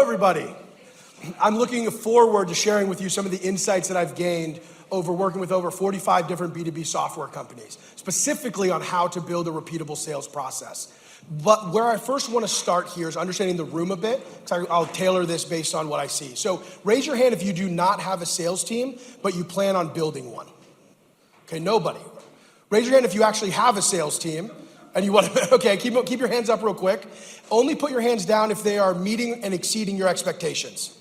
everybody. I'm looking forward to sharing with you some of the insights that I've gained over working with over 45 different B2B software companies, specifically on how to build a repeatable sales process. But where I first want to start here is understanding the room a bit, because I'll tailor this based on what I see. So raise your hand if you do not have a sales team, but you plan on building one. Okay, nobody. Raise your hand if you actually have a sales team and you want to, okay, keep your hands up real quick. Only put your hands down if they are meeting and exceeding your expectations.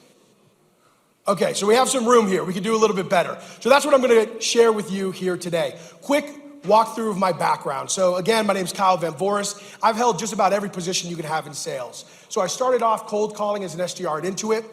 Okay, so we have some room here. We can do a little bit better. So that's what I'm gonna share with you here today. Quick walkthrough of my background. So again, my name's Vamvouris. I've held just about every position you can have in sales. So I started off cold calling as an SDR at Intuit.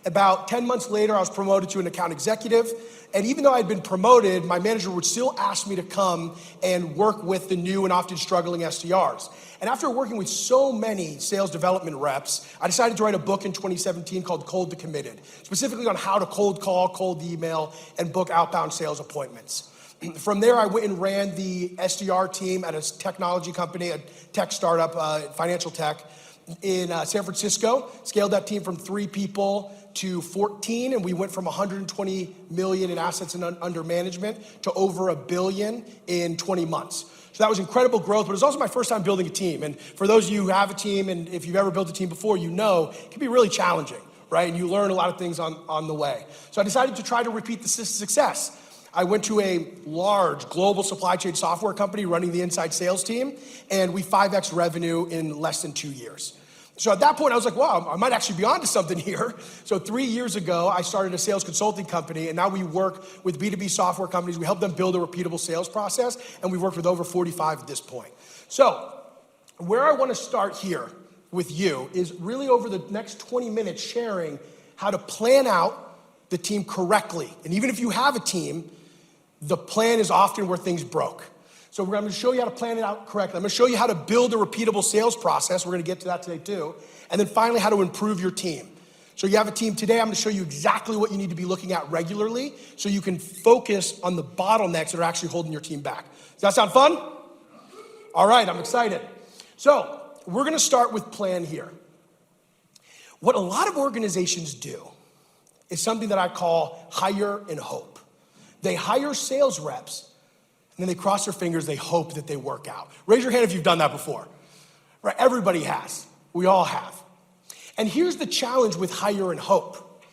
About 10 months later, I was promoted to an account executive. And even though I'd been promoted, my manager would still ask me to come and work with the new and often struggling SDRs. And after working with so many sales development reps, I decided to write a book in 2017 called Cold to Committed, specifically on how to cold call, cold email, and book outbound sales appointments. From there, I went and ran the SDR team at a technology company, a tech startup, financial tech, in San Francisco. Scaled that team from 3 people to 14, and we went from 120 million in assets under management to over $1 billion in 20 months. So that was incredible growth, but it was also my first time building a team. And for those of you who have a team, and if you've ever built a team before, you know it can be really challenging, right? And you learn a lot of things on the way. So I decided to try to repeat the success. I went to a large global supply chain software company running the inside sales team, and we 5x revenue in less than 2 years. So at that point, I was like, wow, I might actually be onto something here. So 3 years ago, I started a sales consulting company, and now we work with B2B software companies. We help them build a repeatable sales process, and we've worked with over 45 at this point. So where I want to start here with you is really over the next 20 minutes sharing how to plan out the team correctly. And even if you have a team, the plan is often where things broke. So I'm going to show you how to plan it out correctly. I'm going to show you how to build a repeatable sales process. We're going to get to that today too. And then finally, how to improve your team. So you have a team today. I'm going to show you exactly what you need to be looking at regularly so you can focus on the bottlenecks that are actually holding your team back. Does that sound fun? All right, I'm excited. So we're going to start with plan here. What a lot of organizations do is something that I call hire and hope. They hire sales reps, and then they cross their fingers, they hope that they work out. Raise your hand if you've done that before. Right? Everybody has. We all have. And here's the challenge with hire and hope.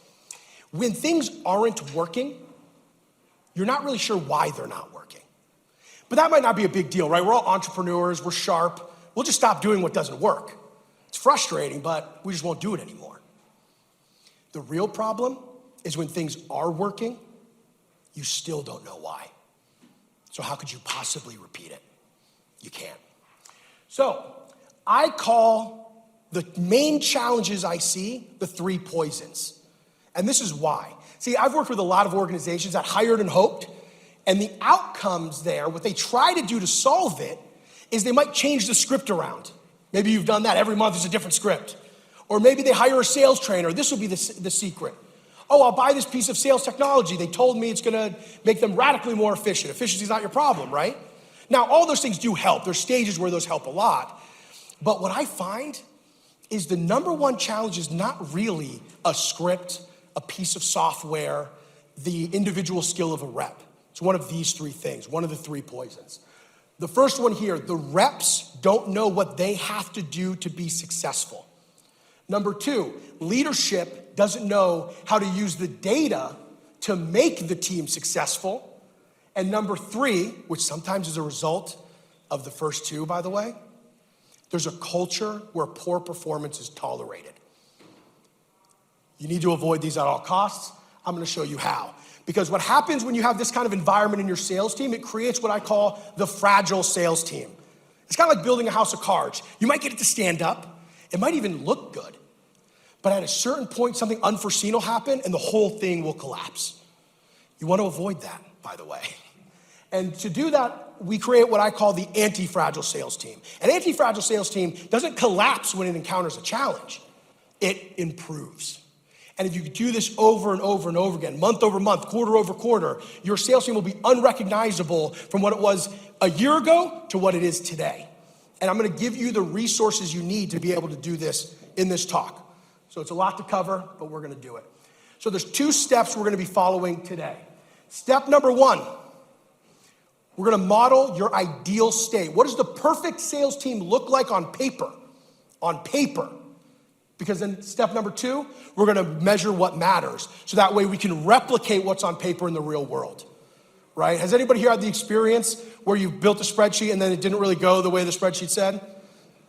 When things aren't working, you're not really sure why they're not working. But that might not be a big deal, right? We're all entrepreneurs, we're sharp. We'll just stop doing what doesn't work. It's frustrating, but we just won't do it anymore. The real problem is when things are working, you still don't know why. So how could you possibly repeat it? You can't. So I call the main challenges I see the 3 poisons. And this is why. See, I've worked with a lot of organizations that hired and hoped, and the outcomes there, what they try to do to solve it, is they might change the script around. Maybe you've done that. Every month is a different script. Or maybe they hire a sales trainer. This will be the secret. Oh, I'll buy this piece of sales technology. They told me it's gonna make them radically more efficient. Efficiency is not your problem, right? Now, all those things do help. There's stages where those help a lot. But what I find is the number one challenge is not really a script, a piece of software, the individual skill of a rep. It's one of these 3 things, one of the 3 poisons. The first one here, the reps don't know what they have to do to be successful. Number 2, leadership doesn't know how to use the data to make the team successful. And number 3, which sometimes is a result of the first 2, by the way, there's a culture where poor performance is tolerated. You need to avoid these at all costs. I'm going to show you how. Because what happens when you have this kind of environment in your sales team, it creates what I call the fragile sales team. It's kind of like building a house of cards. You might get it to stand up. It might even look good. But at a certain point, something unforeseen will happen and the whole thing will collapse. You want to avoid that, by the way. And to do that, we create what I call the anti-fragile sales team. An anti-fragile sales team doesn't collapse when it encounters a challenge. It improves. And if you do this over and over and over again, month over month, quarter over quarter, your sales team will be unrecognizable from what it was a year ago to what it is today. And I'm going to give you the resources you need to be able to do this in this talk. So So it's a lot to cover, but we're gonna do it. So there's 2 steps we're gonna be following today. Step number 1, we're gonna model your ideal state. What does the perfect sales team look like on paper? On paper. Because then step number 2, we're gonna measure what matters. So that way we can replicate what's on paper in the real world, right? Has anybody here had the experience where you built a spreadsheet and then it didn't really go the way the spreadsheet said?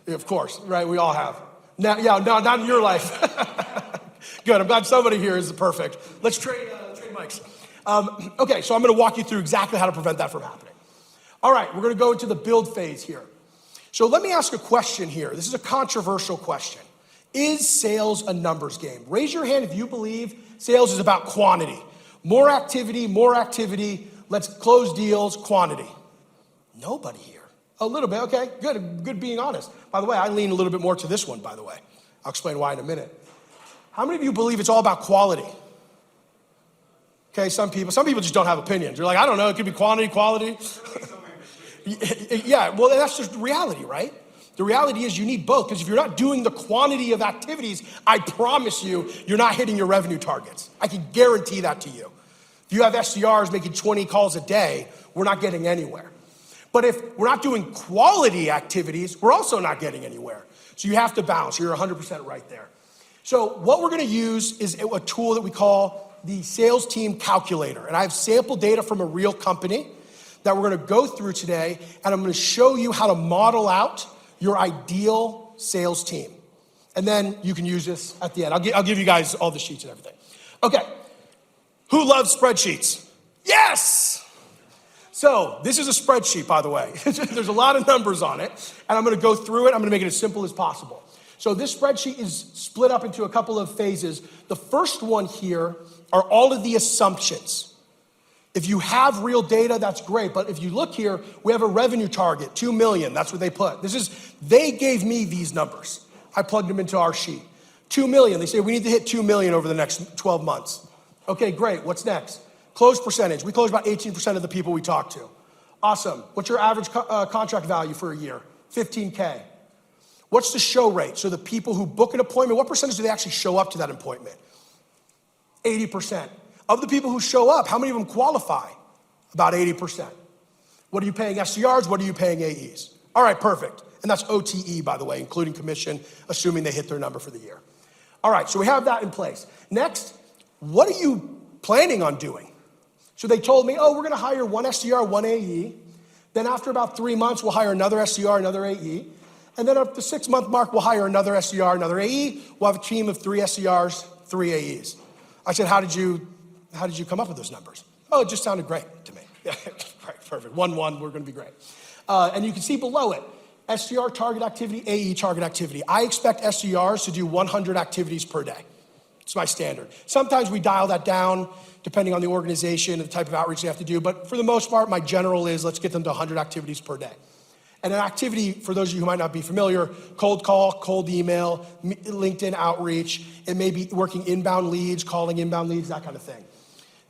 Yeah, of course, right, we all have. Now, yeah, no, not in your life. Good, I'm glad somebody here is perfect. Let's trade mics. Okay, so I'm gonna walk you through exactly how to prevent that from happening. All right, we're gonna go into the build phase here. So let me ask a question here. This is a controversial question. Is sales a numbers game? Raise your hand if you believe sales is about quantity. More activity, let's close deals, quantity. Nobody here. A little bit, okay, good being honest. By the way, I lean a little bit more to this one, by the way. I'll explain why in a minute. How many of you believe it's all about quality? Okay, some people just don't have opinions. You're like, I don't know, it could be quantity, quality. Yeah, well, that's just reality, right? The reality is you need both, because if you're not doing the quantity of activities, I promise you, you're not hitting your revenue targets. I can guarantee that to you. If you have SDRs making 20 calls a day, we're not getting anywhere. But if we're not doing quality activities, we're also not getting anywhere. So you have to balance. You're 100% right there. So what we're gonna use is a tool that we call the sales team calculator. And I have sample data from a real company that we're gonna go through today, and I'm gonna show you how to model out your ideal sales team. And then you can use this at the end. I'll give you guys all the sheets and everything. Okay, who loves spreadsheets? Yes! So this is a spreadsheet, by the way. There's a lot of numbers on it, and I'm gonna go through it. I'm gonna make it as simple as possible. So this spreadsheet is split up into a couple of phases. The first one here are all of the assumptions. If you have real data, that's great. But if you look here, we have a revenue target, 2 million. That's what they put. They gave me these numbers. I plugged them into our sheet. 2 million. They say we need to hit 2 million over the next 12 months. Okay, great. What's next? Close percentage. We close about 18% of the people we talk to. Awesome. What's your average contract value for a year? 15K. What's the show rate? So the people who book an appointment, what percentage do they actually show up to that appointment? 80%. Of the people who show up, how many of them qualify? About 80%. What are you paying SDRs? What are you paying AEs? All right, perfect. And that's OTE, by the way, including commission, assuming they hit their number for the year. All right, so we have that in place. Next, what are you planning on doing? So they told me, we're gonna hire 1 SDR, 1 AE. Then after about 3 months, we'll hire another SDR, another AE. And then at the 6-month mark, we'll hire another SDR, another AE. We'll have a team of 3 SDRs, 3 AEs. I said, how did you come up with those numbers? Oh, it just sounded great to me. Yeah, right, perfect. 1-1, we're gonna be great. And you can see below it, SDR target activity, AE target activity. I expect SDRs to do 100 activities per day. It's my standard. Sometimes we dial that down depending on the organization and the type of outreach they have to do, but for the most part, my general is let's get them to 100 activities per day. And an activity, for those of you who might not be familiar, cold call, cold email, LinkedIn outreach, it may be working inbound leads, calling inbound leads, that kind of thing.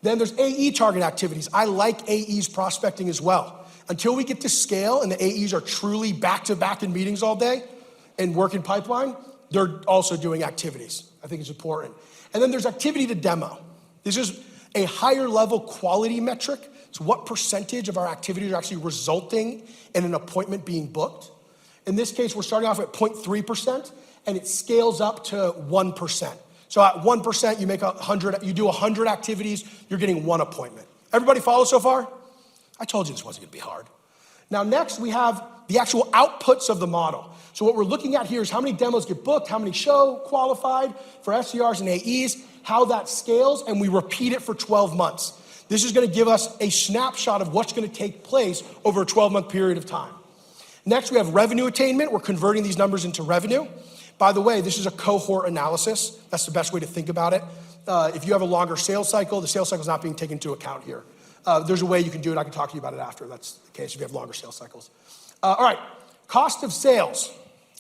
Then there's AE target activities. I like AEs prospecting as well. Until we get to scale and the AEs are truly back-to-back in meetings all day and work in pipeline, they're also doing activities. I think it's important. And then there's activity to demo. This is a higher level quality metric. It's what percentage of our activities are actually resulting in an appointment being booked. In this case, we're starting off at 0.3% and it scales up to 1%. So at 1%, you do 100 activities, you're getting 1 appointment. Everybody follow so far? I told you this wasn't gonna be hard. Now next, we have the actual outputs of the model. So what we're looking at here is how many demos get booked, how many show qualified for SDRs and AEs, how that scales, and we repeat it for 12 months. This is gonna give us a snapshot of what's gonna take place over a 12-month period of time. Next, we have revenue attainment. We're converting these numbers into revenue. By the way, this is a cohort analysis. That's the best way to think about it. If you have a longer sales cycle, the sales cycle is not being taken into account here. There's a way you can do it. I can talk to you about it after. That's the case if you have longer sales cycles. All right, cost of sales.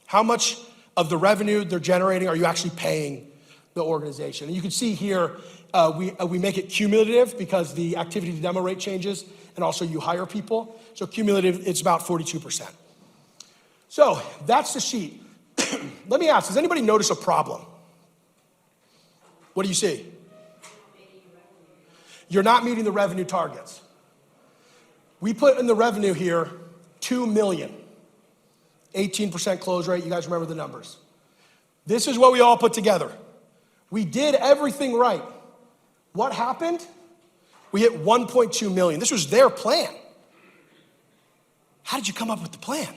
How much of the revenue they're generating are you actually paying the organization? And you can see here, we make it cumulative because the activity to demo rate changes and also you hire people. So cumulative, it's about 42%. So that's the sheet. Let me ask, does anybody notice a problem? What do you see? You're not meeting the revenue targets. We put in the revenue here, 2 million. 18% close rate, you guys remember the numbers. This is what we all put together. We did everything right. What happened? We hit 1.2 million. This was their plan. How did you come up with the plan?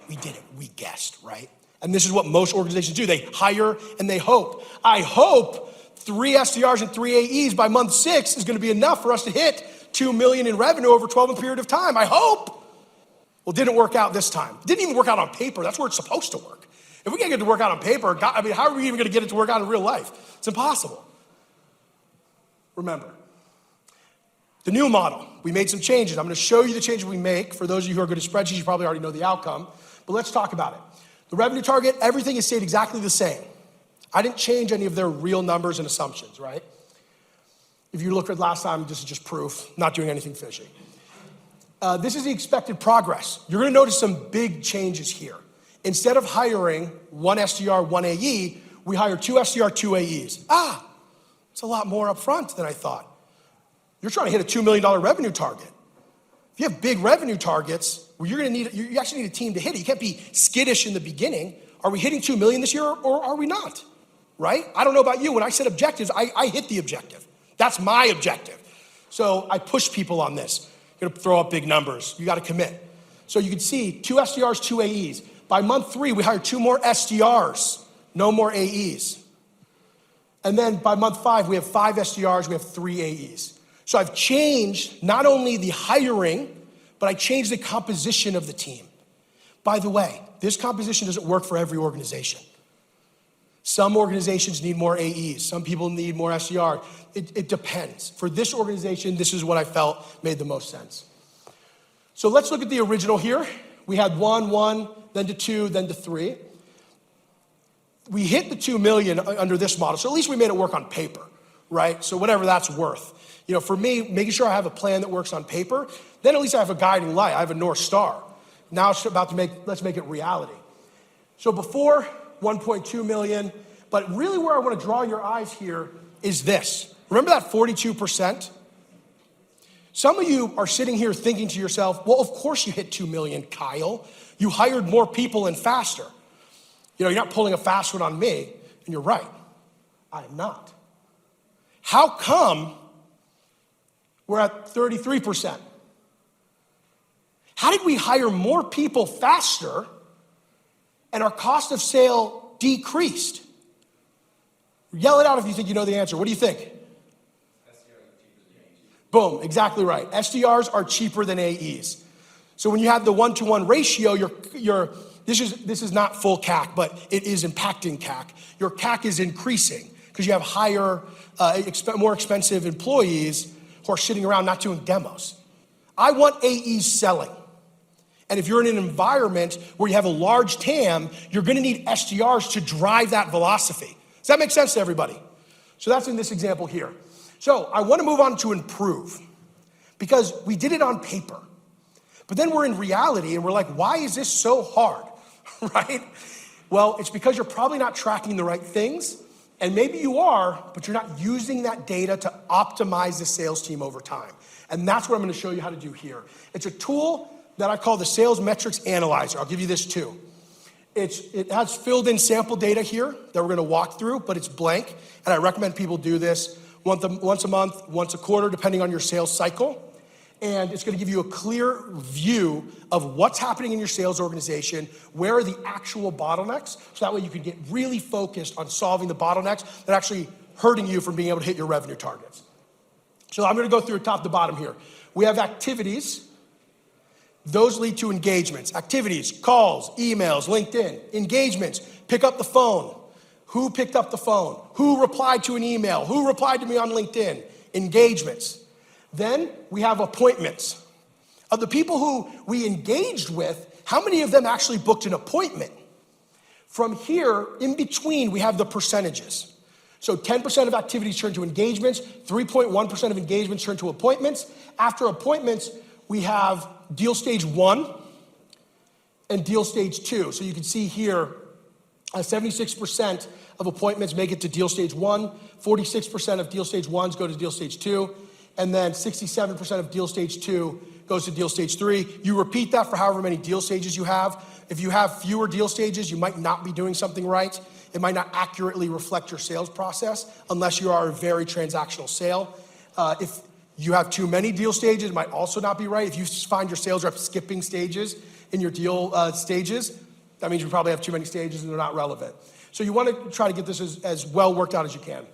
We did it, we guessed, right? And this is what most organizations do. They hire and they hope. I hope 3 SDRs and 3 AEs by month 6 is gonna be enough for us to hit 2 million in revenue over a 12-month period of time. I hope. Well, it didn't work out this time. It didn't even work out on paper. That's where it's supposed to work. If we can't get it to work out on paper, God, I mean, how are we even gonna get it to work out in real life? It's impossible. Remember, the new model, we made some changes. I'm gonna show you the changes we make. For those of you who are good at spreadsheets, you probably already know the outcome, but let's talk about it. The revenue target, everything is stayed exactly the same. I didn't change any of their real numbers and assumptions, right? If you look at last time, this is just proof, not doing anything fishy. This is the expected progress. You're gonna notice some big changes here. Instead of hiring 1 SDR, 1 AE, we hire 2 SDR, 2 AEs. It's a lot more upfront than I thought. You're trying to hit a $2 million revenue target. If you have big revenue targets, well, you actually need a team to hit it. You can't be skittish in the beginning. Are we hitting 2 million this year or are we not? Right? I don't know about you. When I set objectives, I hit the objective. That's my objective. So I push people on this. You're gonna throw up big numbers. You gotta commit. So you can see 2 SDRs, 2 AEs. By month 3, we hired 2 more SDRs, no more AEs. And then by month 5, we have 5 SDRs, we have 3 AEs. So I've changed not only the hiring, but I changed the composition of the team. By the way, this composition doesn't work for every organization. Some organizations need more AEs. Some people need more SDR. It depends. For this organization, this is what I felt made the most sense. So let's look at the original here. We had 1, then to 2, then to 3. We hit the 2 million under this model, so at least we made it work on paper, right? So whatever that's worth. You know, for me, making sure I have a plan that works on paper, then at least I have a guiding light, I have a North Star. Now it's about to let's make it reality. So before, 1.2 million, but really where I want to draw your eyes here is this. Remember that 42%? Some of you are sitting here thinking to yourself, well, of course you hit 2 million, Kyle. You hired more people and faster. You know, you're not pulling a fast one on me, and you're right, I am not. How come we're at 33%? How did we hire more people faster and our cost of sale decreased? Yell it out if you think you know the answer. What do you think? Boom, exactly right. SDRs are cheaper than AEs. So when you have the 1-to-1 ratio, this is not full CAC, but it is impacting CAC. Your CAC is increasing because you have higher, more expensive employees who are sitting around not doing demos. I want AEs selling. And if you're in an environment where you have a large TAM, you're gonna need SDRs to drive that velocity. Does that make sense to everybody? So that's in this example here. So I wanna move on to improve because we did it on paper. But then we're in reality and we're like, why is this so hard, right? Well, it's because you're probably not tracking the right things, and maybe you are, but you're not using that data to optimize the sales team over time. And that's what I'm gonna show you how to do here. It's a tool that I call the Sales Metrics Analyzer. I'll give you this too. It has filled in sample data here that we're gonna walk through, but it's blank, and I recommend people do this once a month, once a quarter, depending on your sales cycle. And it's gonna give you a clear view of what's happening in your sales organization, where are the actual bottlenecks, so that way you can get really focused on solving the bottlenecks that are actually hurting you from being able to hit your revenue targets. So I'm gonna go through top to bottom here. We have activities. Those lead to engagements. Activities, calls, emails, LinkedIn. Engagements, pick up the phone. Who picked up the phone? Who replied to an email? Who replied to me on LinkedIn? Engagements. Then we have appointments. Of the people who we engaged with, how many of them actually booked an appointment? From here, in between, we have the percentages. So 10% of activities turn to engagements, 3.1% of engagements turn to appointments. After appointments, we have deal stage 1 and deal stage 2. So you can see here, 76% of appointments make it to deal stage 1, 46% of deal stage 1s go to deal stage 2, and then 67% of deal stage 2 goes to deal stage 3. You repeat that for however many deal stages you have. If you have fewer deal stages, you might not be doing something right. It might not accurately reflect your sales process unless you are a very transactional sale. If you have too many deal stages, it might also not be right. If you find your sales rep skipping stages in your deal stages, that means you probably have too many stages and they're not relevant. So you want to try to get this as well worked out as you can.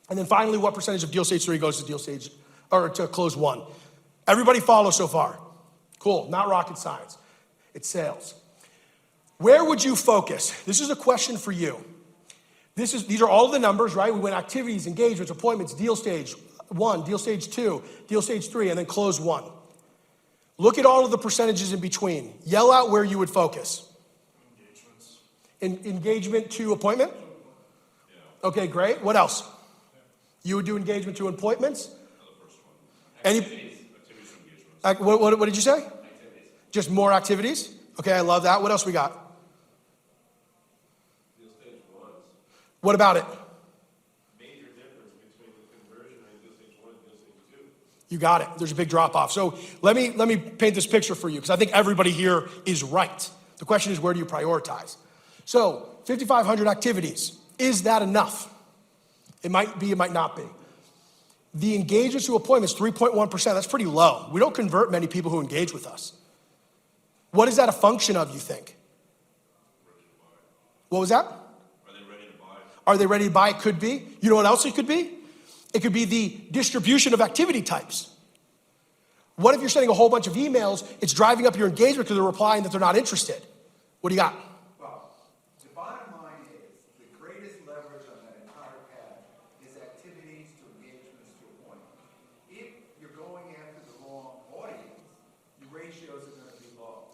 And then finally, what percentage of deal stage 3 goes to deal stage, or to close 1? Everybody follow so far? Cool, not rocket science. It's sales. Where would you focus? This is a question for you. These are all of the numbers, right? We went activities, engagements, appointments, deal stage 1, deal stage 2, deal stage 3, and then close 1. Look at all of the percentages in between. Yell out where you would focus. Engagement to appointment? Yeah. Okay, great. What else? You would do engagement to appointments? Activities to engagements. What did you say? Activities. Just more activities? Okay, I love that. What else we got? Deal stage 1s. What about it? Major difference between the conversion rate deal stage 1 and deal stage 2. You got it. There's a big drop off. So let me paint this picture for you because I think everybody here is right. The question is, where do you prioritize? So 5,500 activities, is that enough? It might be, it might not be. The engagements to appointments, 3.1%, that's pretty low. We don't convert many people who engage with us. What is that a function of, you think? What was that? Are they ready to buy? Are they ready to buy? It could be. You know what else it could be? It could be the distribution of activity types. What if you're sending a whole bunch of emails, it's driving up your engagement because they're replying that they're not interested? What do you got?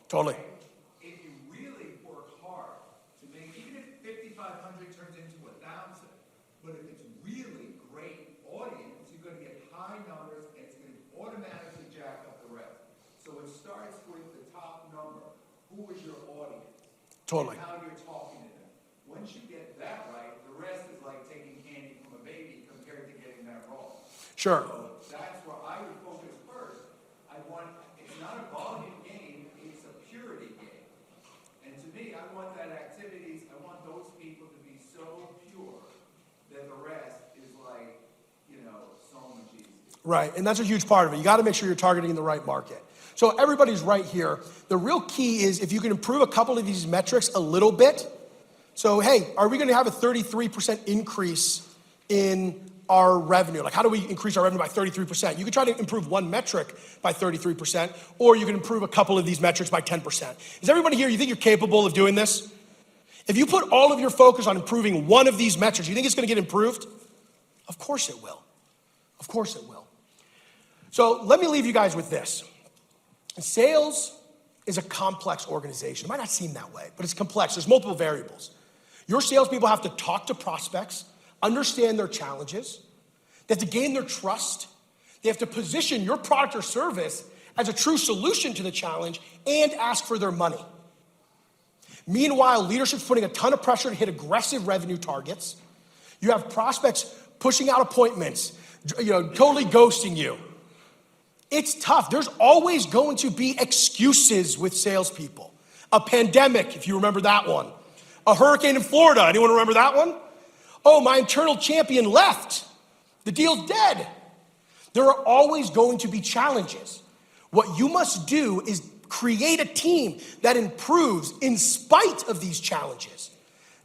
Totally. If you really work hard to make, even if 5,500 turns into 1,000, but if it's really great audience, you're going to get high numbers and it's going to automatically jack up the rest. So it starts with the top number. Who is your audience? Totally. And how you're talking to them. Once you get that right, the rest is like taking candy from a baby compared to getting that wrong. Sure. So that's where I would focus first. It's not a volume game, it's a purity game. And to me, I want that activities, I want those people to be so pure that the rest is like, so much easier. Right, and that's a huge part of it. You got to make sure you're targeting the right market. So everybody's right here. The real key is if you can improve a couple of these metrics a little bit. So, hey, are we going to have a 33% increase in our revenue? Like, how do we increase our revenue by 33%? You can try to improve one metric by 33%, or you can improve a couple of these metrics by 10%. Is everybody here, you think you're capable of doing this? If you put all of your focus on improving one of these metrics, you think it's going to get improved? Of course it will. Of course it will. So let me leave you guys with this. Sales is a complex organization. It might not seem that way, but it's complex. There's multiple variables. Your salespeople have to talk to prospects, understand their challenges. They have to gain their trust. They have to position your product or service as a true solution to the challenge and ask for their money. Meanwhile, leadership's putting a ton of pressure to hit aggressive revenue targets. You have prospects pushing out appointments, totally ghosting you. It's tough. There's always going to be excuses with salespeople. A pandemic, if you remember that one. A hurricane in Florida, anyone remember that one? Oh, my internal champion left. The deal's dead. There are always going to be challenges. What you must do is create a team that improves in spite of these challenges,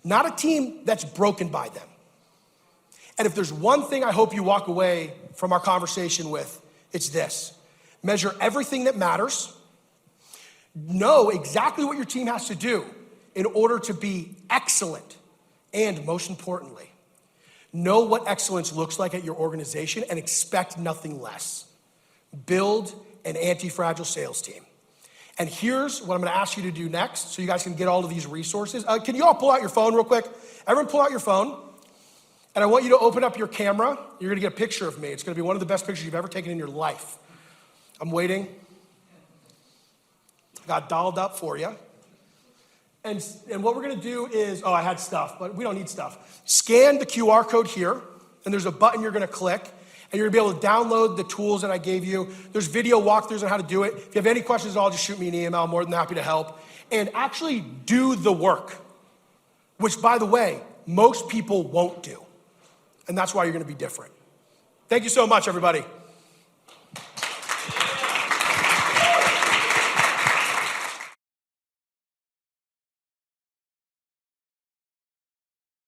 not a team that's broken by them. And if there's one thing I hope you walk away from our conversation with, it's this. Measure everything that matters. Know exactly what your team has to do in order to be excellent. And most importantly, know what excellence looks like at your organization and expect nothing less. Build an anti-fragile sales team. And here's what I'm gonna ask you to do next so you guys can get all of these resources. Can you all pull out your phone real quick? Everyone pull out your phone. And I want you to open up your camera. You're gonna get a picture of me. It's gonna be one of the best pictures you've ever taken in your life. I'm waiting. I got dolled up for you. And what we're gonna do is, I had stuff, but we don't need stuff. Scan the QR code here, and there's a button you're gonna click, and you're gonna be able to download the tools that I gave you. There's video walkthroughs on how to do it. If you have any questions at all, just shoot me an email. I'm more than happy to help. And actually do the work, which, by the way, most people won't do. And that's why you're gonna be different. Thank you so much, everybody.